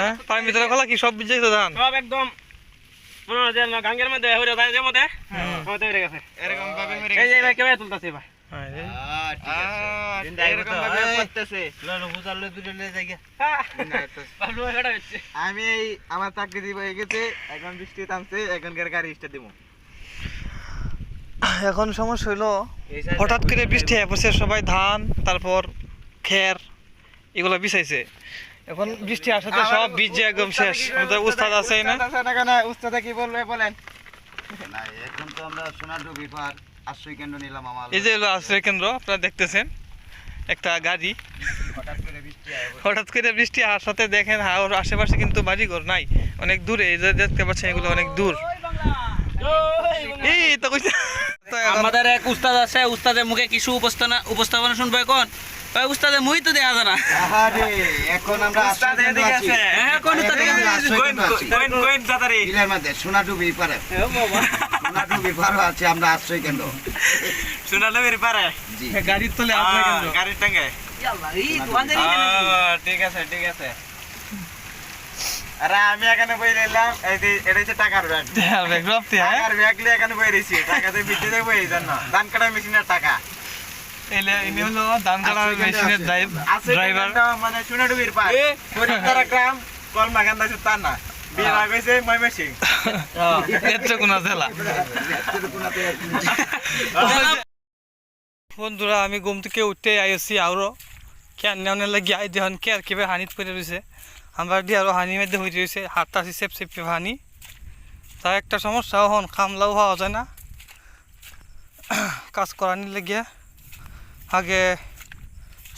হ্যাঁ পানির ভিতরে খোলা কি সব ভিজে গেছে ধান সব একদম মনে হয় যে গাঙ্গের মধ্যে হইরে যায় যে মধ্যে হইতে হয়ে গেছে এরকম ভাবে মেরে এই যে ভাই কেমন তুলতাছে ভাই ঠিক আছে এরকম ভাবে করতেছে ললো হুজালে দুটো নিয়ে যাই বাবলু হেডা হচ্ছে আমি এই আমার চাকরি দিব হয়ে গেছে এখন বৃষ্টি থামছে এখনকার গাড়ি স্টার্ট দিব এখন সমস্যা হইলো হঠাৎ করে বৃষ্টি হয়ে পড়ছে সবাই ধান তারপর খের এগুলো বিছাইছে এখন বৃষ্টি আসাতে সব ভিজে একদম শেষ আমাদের উস্তাদ আছে না উস্তাদ কি বলবে বলেন না এখন তো আমরা সোনাডুবি পার আশ্রয় কেন্দ্র নিলাম আমার এই যে হলো আশ্রয় কেন্দ্র আপনারা দেখতেছেন একটা গাড়ি হঠাৎ করে বৃষ্টি আসাতে দেখেন ওর আশেপাশে কিন্তু বাড়িঘর নাই অনেক দূরে এই যে দেখতে পাচ্ছেন এগুলো অনেক দূর এই তো কইছে আমাদের এক উস্তাদ আছে উস্তাদের মুখে কিছু উপস্থাপনা শুনবো এখন ভাই উস্তাদের মুই তো দেখা যায় না আরে এখন আমরা উস্তাদ এদিকে আছে এখন উস্তাদ কোন জাতারে ইলার মধ্যে সোনাডুবি পারে ও বাবা সোনাডুবি পার আছে আমরা আশ্রয় কেন্দ্র সোনাডুবির পারে জি গাড়ির তলে আশ্রয় কেন্দ্র গাড়ির টাঙ্গে আল্লাহ এই দোকানদারি ঠিক আছে আরে আমি এখানে বই নিলাম এই যে এটা হচ্ছে টাকার ব্যাগ ব্যাগ রপ্তি হ্যাঁ টাকার ব্যাগ নিয়ে এখানে বই রইছি টাকাতে বিদ্যুতে বই জানো ধান কাটা মেশিনের টাকা ইনি হলো ধান কাটা মেশিনের ড্রাইভার মানে সোনাডুবির পার পরিতারা গ্রাম কলমাগান্দা সুতার না বিয়ে লাগছে ময়মনসিং নেত্রকোনা জেলা বন্ধুরা আমি ঘুম থেকে উঠতে আইছি আরো কেন নেওয়ার লাগি আই দেখুন কে আর কিভাবে হানিত পড়ে রয়েছে আমরা দিয়ে আরো হানির মধ্যে হয়ে রয়েছে হাতটা আছে চেপ চেপে হানি তার একটা সমস্যা হন খামলাও হওয়া যায় না কাজ করানির লেগে আগে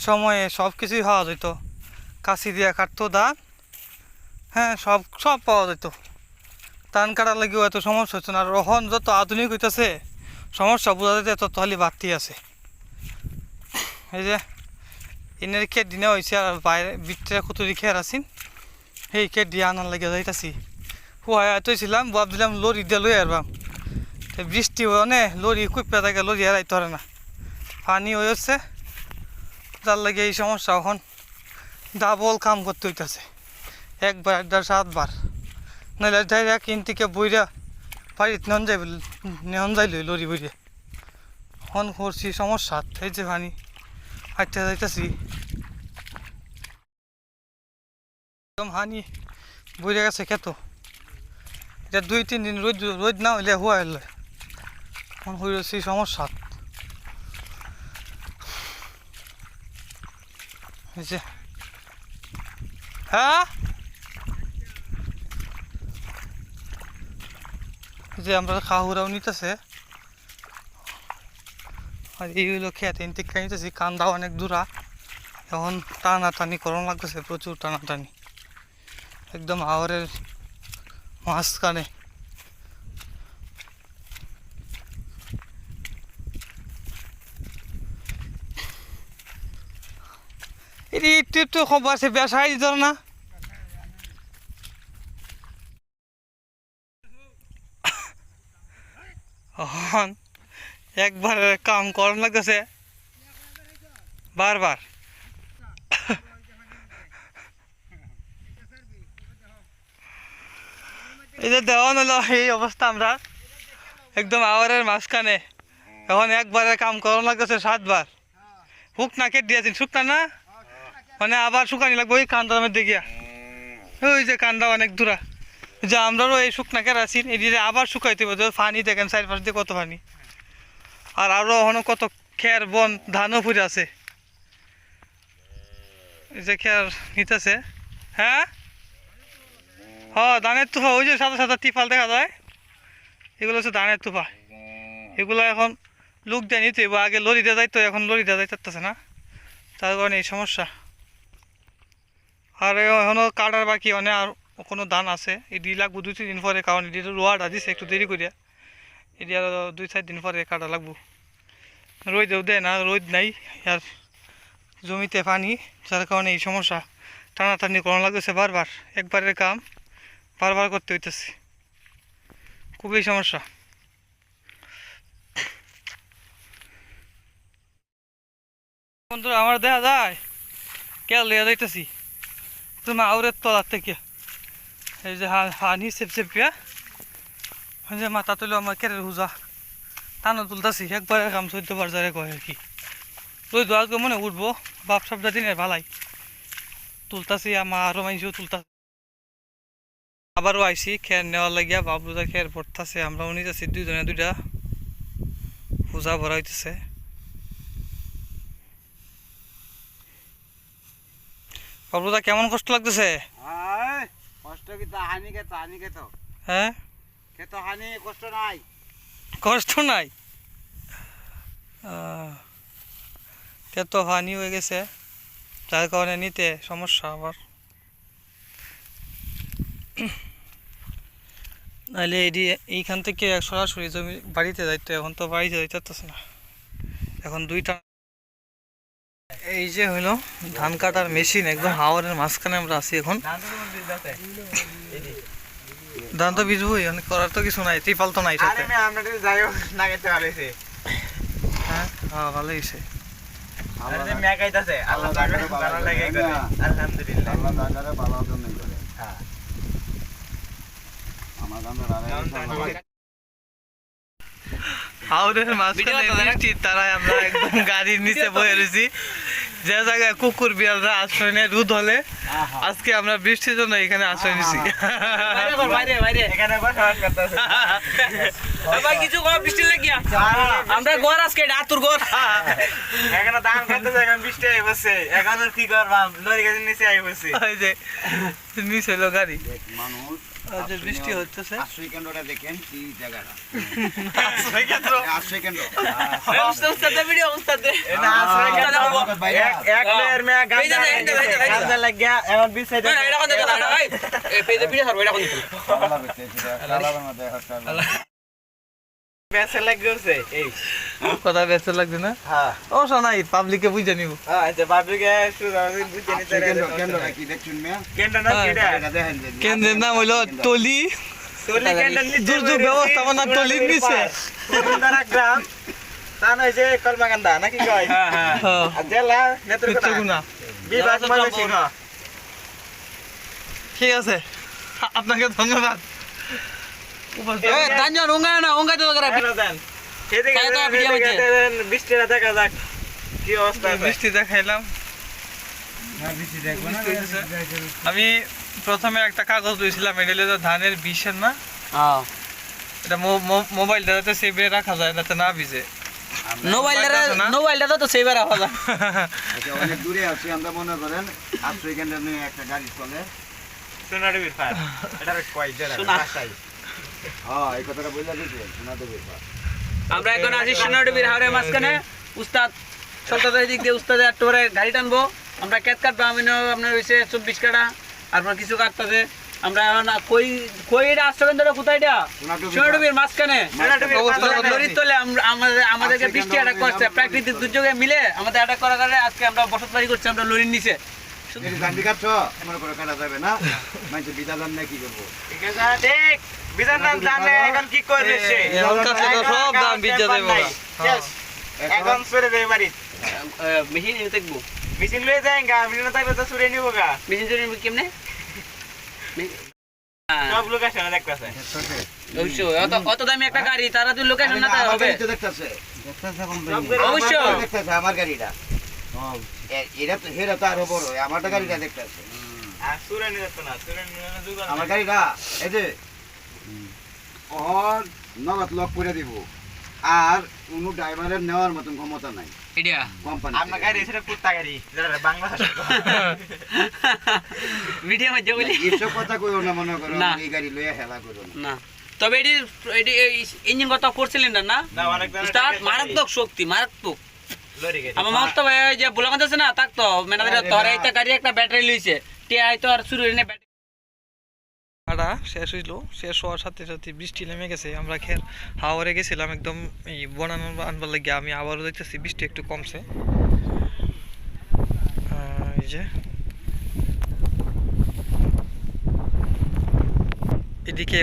সময়ে সব কিছুই হওয়া যেত কাশি দিয়ে কাটতো ধান হ্যাঁ সব পাওয়া যেত ধান কাটার লাগেও এত সমস্যা হচ্ছে না আর এখন যত আধুনিক হইতেছে সমস্যা বোঝা যেতে তত খালি বাড়তি আছে এই যে এনের খেয়ে দিনে হয়েছে আর বাইরে ভিতরে কুতুরি খেয়ার আসিন সেই খেয়ে দিয়ে আনার লাগে যাইতাছি হুয়া এতছিলাম ভাবছিলাম লরি দিয়ে লই আরবাম বৃষ্টি মানে লরি কুপে থাকে লরি এড়াইতে পারে না পানি হয়েছে যার লাগে এই সমস্যা এখন ডাবল কাম করতে হইতেছে একবার একবার 7 বার নাহলে ডাইরেক্ট ইনটিকে বইরা বাড়িতে নেন যাইল লরি বইরে এখন করছি সমস্যা এই যে পানি হাঁটতে যাইতেছি একদম হানি বইরে গেছে খেত এটা 2-3 দিন রোদ না হইলে হুয়া হইলে এখন হয়েছি সমস্যা হ্যাঁ যে আমরা খাহুরাও নিতেছে আর এই হইলো খেতে ইনটিকা নিতেছি কান্দা অনেক দূরা এখন টানাটানি করণ লাগতেছে প্রচুর টানাটানি একদম হাওরের মাঝখানে একটু খবর আছে বেসাই দিত না একবার কাম করন লাগতেছে বারবার এই যে দেওয়ান হলো এই অবস্থা আমরা একদম আওয়ারের মাঝখানে এখন একবারে কাম করন লাগতেছে 7 বার হুক না কেটে দিয়েছেন শুকনা না মানে আবার শুকানি লাগবে ওই কান্দার মধ্যে গিয়া ওই যে কান্দা অনেক দূরা যে আমরাও এই শুকনা কেটে আছি এদিকে আবার শুকাইতে হবে পানি দেখেন 4 পাশ দিয়ে কত পানি আর আরো এখনো কত খের বন ধানও ফুটে আছে এই যে খের নিতেছে হ্যাঁ হ্যাঁ ধানের তুফা ওই যে সাদা সাদা টিফাল দেখা যায় এগুলো হচ্ছে ধানের তুফা এগুলো এখন লোক দেয় নিতে আগে লরি দেওয়া যাইতো এখন লরি দেওয়া যাইতেছে না তার কারণে এই সমস্যা আর এখনও কাটার বাকি অনেক আর কোনো ধান আছে এটি লাগবো 2-3 দিন পরে কারণ এটি রোয়াটা দিছে একটু দেরি করিয়া এটি আরও 2-4 দিন পরে কাটা লাগবো রোদেও দেয় না রোদ নাই আর জমিতে পানি যার কারণে এই সমস্যা টানাটানি করানো লাগতেছে বারবার একবারের কাম বারবার করতে হইতেছে খুবই সমস্যা বন্ধুরা আমার দেখা যায় কেল লিয়া যাইতেছি তুমি আউরের তলার থেকে এই যে হানি চেপচেপিয়া এই যে মাথা তুলো আমার কেরের হুজা টানো তুলতাছি একবারে কাম 14 বার যারে কয় আর কি ওই দোয়া মনে উঠবো বাপ সবটা দিনের ভালাই তুলতাছি আমার আরো মানুষও তুলতাছি আবারও আইসি খের নেওয়ার লাগিয়া বাবলুদা খের ভরতাছে আমরাও নিতেছি দুইজনে দুইটা পূজা ভরা হইতেছে বাবলুদা কেমন কষ্ট লাগতেছে কষ্ট কি তা হানি খেত হ্যাঁ খেত হানি কষ্ট নাই কষ্ট নাই তো হানি হয়ে গেছে যার কারণে নিতে সমস্যা আবার নাহলে এইখান থেকে সরাসরি জমি বাড়িতে যাইতো এখন তো বাড়িতে যাইতেছে না এখন দুইটা এই যে হইলো ধান কাটার মেশিন একদম হাওয়ারের মাঝখানে আমরা আছি এখন ধান তো বীজবই করার তো কিছু নাই ত্রিপাল তো নাই সাথে হ্যাঁ হ্যাঁ ভালো হয়েছে হাওরের মাঝখানে বৃষ্টি তারাই আমরা একদম গাড়ির নিচে বয়ে রয়েছি যে জায়গায় কুকুর বিড়ালরা আশ্রয় নেয় রোদ হলে আজকে আমরা বৃষ্টির জন্য এখানে আশ্রয় নিছি কিছু বৃষ্টি লাগিয়া আমরা ঘর আজকে আতুর ঘর এখানে ধান কাটতেছে এখন বৃষ্টি আই বসে এখন আর কি করবাম লরি গাড়ির নিচে আই বসে ওই যে নিচে হলো গাড়ি মানুষ যে বৃষ্টি হচ্ছে আশ্রয় কেন্দ্রটা দেখেন কি জায়গাটা আশ্রয় কেন্দ্র আশ্রয় কেন্দ্র উস্তাদের ভিডিও উস্তাদের না আশ্রয় কেন্দ্র এক লেয়ার মে গাছ লাগিয়া এখন বিছাই দে এটা কোন জায়গা এটা ভাই এই পেজে ভিডিও করব এটা কোন বেসে লাগছে এই কথা বেঁচে লাগছে না হ্যাঁ ও শোনাই পাবলিকে বুঝে নিব আচ্ছা বাবুকে শুধু বুঝে নিতে কেন্দ্রটা কি দেখছেন মিয়া কেন্দ্র না কিডা এটা দেখেন যে কেন্দ্রের নাম হইলো টলি তোলি কেন্দ্র নিচে দুর্যোগ ব্যবস্থাপনা টলির নিচে সুন্দর গ্রাম তান হইছে কলমাকান্দা নাকি কয় হ্যাঁ হ্যাঁ আর জেলা নেত্রকোনা নেত্রকোনা বিভাগ ময়মনসিংহ ঠিক আছে আপনাকে ধন্যবাদ এ দাঞ্জন ওঙ্গা তো করে হ্যালো দেন সেদিকে তাই তো ভিডিও হচ্ছে। বৃষ্টিটা দেখা যাক কি অবস্থা আছে বৃষ্টি দেখাইলাম আমি প্রথমে একটা কাগজ দিয়েছিলাম এটা হলো ধানের বিষের না হ্যাঁ এটা মোবাইলটা যাতে সেভে রাখা যায় যাতে না ভিজে মোবাইলটা তো সেভার রাখা যায় আচ্ছা, অনেক দূরে আছি আমরা মনে করেন আশ্রয় কেন্দ্র নিয়ে একটা গাড়ি চলে সোনাডুবির পার এটা কয় জেলা সোনা। পাঁচটাই হ্যাঁ এই কথাটা বললা দিছি শোনা দেবে আমরা এখন আছি সোনাডুবির হাওরের মাঝখানে উস্তাদ সলতাদের দিক দিয়ে উস্তাদের একটু পরে গাড়ি টানবো আমরা কেত কাটবো আমি আপনার হয়েছে 24 কাটা আপনার কিছু কাটতেছে আমরা এখন কই এটা আশ্রকেন্দ্রটা কোথায় এটা সোনাডুবির মাঝখানে লরির তলে আমাদেরকে বৃষ্টি অ্যাটাক করছে প্রাকৃতিক দুর্যোগে মিলে আমাদের অ্যাটাক করার কারণে আজকে আমরা বসত বাড়ি করছি আমরা লরির নিচে গান্ধী কাটছ মনে করে কাটা যাবে না মানে বিদা জান না কি করবো ঠিক আছে ঠিক বিধান নাম জানে এখন কি করবে সে এখন কাছে তো সব দাম বিদ্যা দেব না Yes, এখন সরে দেবে বাড়ি মেশিন দেখবো মেশিন লয়ে যায় গা মেশিন থাকলে তো সরে নিব গা মেশিন চুরি কেমনে সব লোক আসে না দেখতেছে অবশ্যই অত দামি একটা গাড়ি তারা তুই লোকেশন না তাই হবে দেখতেছে অবশ্যই দেখতেছে আমার গাড়িটা এটা তো হেরা তো আরো বড় আমারটা গাড়িটা দেখতেছে আর সরে নিয়ে যাচ্ছে না সরে নিয়ে যুগল আমার গাড়িটা এই যে ওর নগদ লক করে দিব আর কোনো ড্রাইভারের নেওয়ার মতন ক্ষমতা নাই এটা কোম্পানি আপনার গাড়ি সেটা কুত্তা গাড়ি যেটা বাংলা ভাষা ভিডিও মধ্যে বলি এসব কথা কইও না মনে করো না। এই গাড়ি লইয়া হেলা করো না না তবে এটি ইঞ্জিন কত ফোর সিলিন্ডার না না অনেক স্টার্ট মারাত্মক শক্তি মারাত্মক লরি গাড়ি আমার মাত্র ভাই ওই যে বুলাগঞ্জ আছে না তাক তো মেনাদের তোর এইটা গাড়ি একটা ব্যাটারি লইছে টিআই তো আর শুরু হইনে ব্যাটারি ভাড়া শেষ হইলো শেষ হওয়ার সাথে সাথে বৃষ্টি নেমে গেছে আমরা হাওয়ারে গেছিলাম একদম এই বনানো আনবার লাগে আমি আবারও দেখতেছি বৃষ্টি একটু কমছে এই যে এদিকে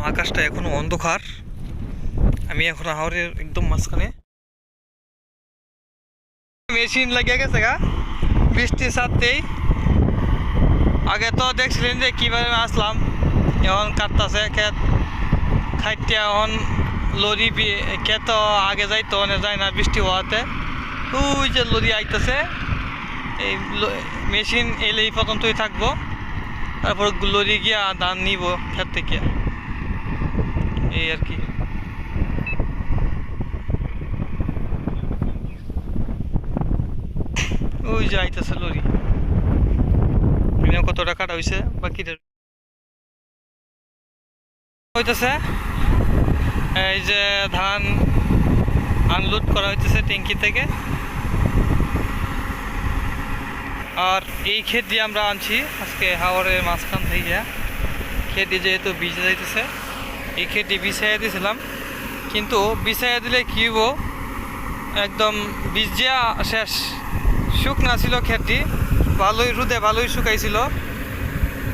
আকাশটা এখনো অন্ধকার আমি এখন হাওরের একদম মাঝখানে মেশিন লাগিয়ে গেছে গা বৃষ্টির সাথেই আগে তো দেখছিলেন যে কিভাবে আসলাম এখন কাটতাছে ক্ষেত খাইটিয়া এখন লরি ক্ষেত আগে যাইতো অনেক যায় না বৃষ্টি হওয়াতে ওই যে লরি আইতেছে এই মেশিন এলেই পর্যন্তই থাকবো তারপর লরি গিয়া ধান নিব ক্ষেত থেকে এই আর কি ওই যে আইতেছে লরি কতটা কাটা হয়েছে বাকি হইতেছে এই যে ধান আনলোড করা হইতেছে ট্যাঙ্কি থেকে আর এই ক্ষেত দিয়ে আমরা আনছি আজকে হাওরের মাঝখান থেকে ক্ষেত দিয়ে যেহেতু ভিজে যাইতেছে এই ক্ষেতটি বিছাইয়া দিয়েছিলাম কিন্তু বিছাইয়া দিলে কি হবো একদম ভিজিয়া শেষ শুকনা ছিল ক্ষেতটি ভালোই রোদে ভালোই শুকাইছিল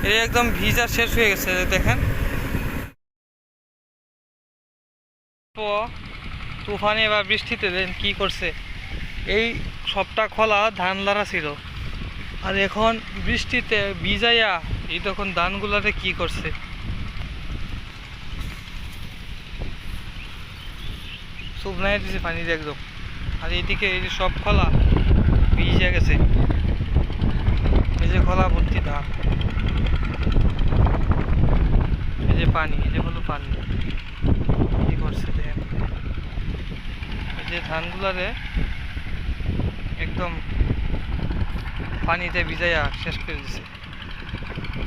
এই একদম ভিজা শেষ হয়ে গেছে দেখেন তুফানে বা বৃষ্টিতে দেন কি করছে এই সবটা খোলা ধান লাড়া ছিল আর এখন বৃষ্টিতে ভিজাইয়া এই তখন ধানগুলাতে কি করছে শুকনাই দিছে পানি দিয়ে একদম আর এইদিকে এই যে সব খোলা ভিজে গেছে এই যে খোলা ভর্তি ধান এই যে পানি এই যে হলো পানি কি করছে দেখেন এই যে ধানগুলারে একদম পানিতে ভিজাইয়া শেষ করে দিছে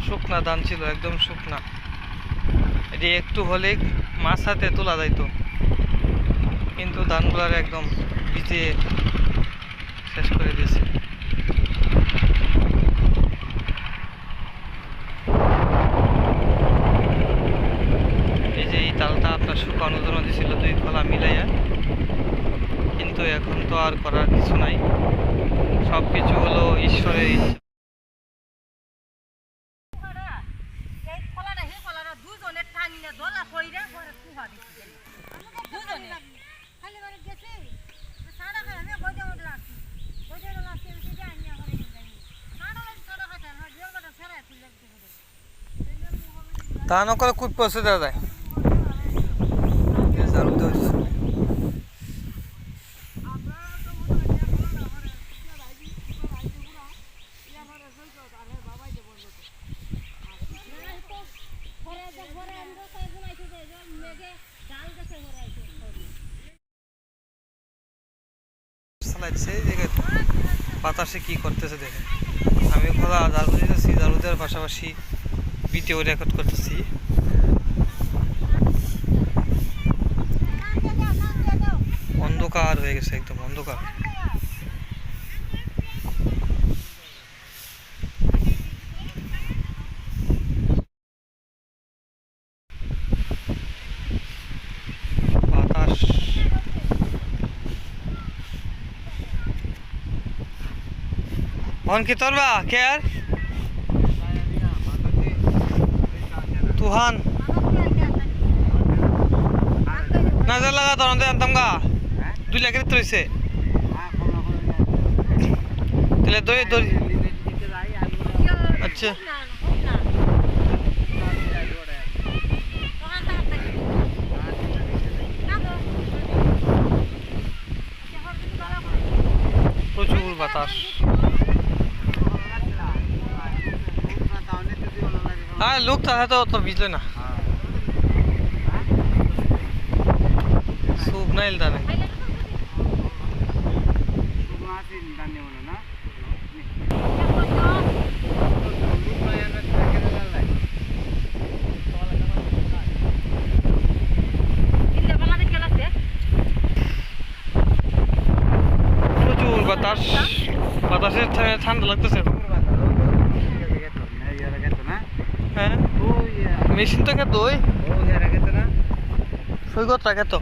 শুকনা ধান ছিল একদম শুকনা এটি একটু হলে মাছ হাতে তোলা যাইতো কিন্তু ধানগুলার একদম ভিজিয়ে শেষ করে দিয়েছে এই যে এই তালটা আপনার শুকানোর জন্য দিয়েছিল দুই খোলা মিলাইয়া কিন্তু এখন তো আর করার কিছু নাই সব কিছু হলো ঈশ্বরের ইচ্ছা তা নকলে খুব পয়সা দেওয়া যায় বাতাসে কি করতেছে দেখে আমি খোলা ঝাড়ু দিতেছি ঝাড়ু দেওয়ার পাশাপাশি ভিডিও রেকর্ড করতেছি অন্ধকার হয়ে গেছে একদম অন্ধকার বাতাস কি তোরবা কে আর তুহান नजर लगा तो अंतमगा 2 लाख तो इसे तेरे दो अच्छा প্রচুর বাতাস हाँ लोग तो है तो बिजली ना सूप नहीं हिलता नहीं প্রচুর বাতাস বাতাসে ঠান্ডা লাগতেছে হ্যাঁ মেশিন তো খেতো ওই সৈকত রাখে তো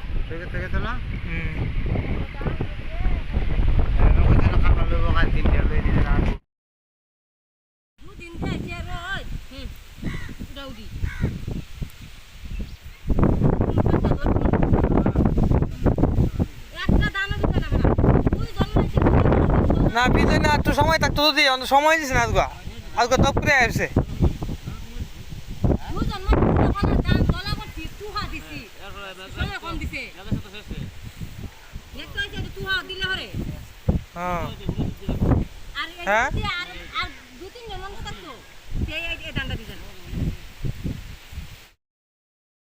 না বিজয় না একটু সময় থাকতো যদি সময় দিছে না আজকে আজকে তপ করে আসছে দুজন মানুষ ওখানে দাম দলা করছি তুহা দিছি সময় কম দিছে একটা আছে তুহা দিলে হরে হ্যাঁ আর হ্যাঁ? আর 2-3 জন মানুষ থাকতো সেই এই দামটা দিছেন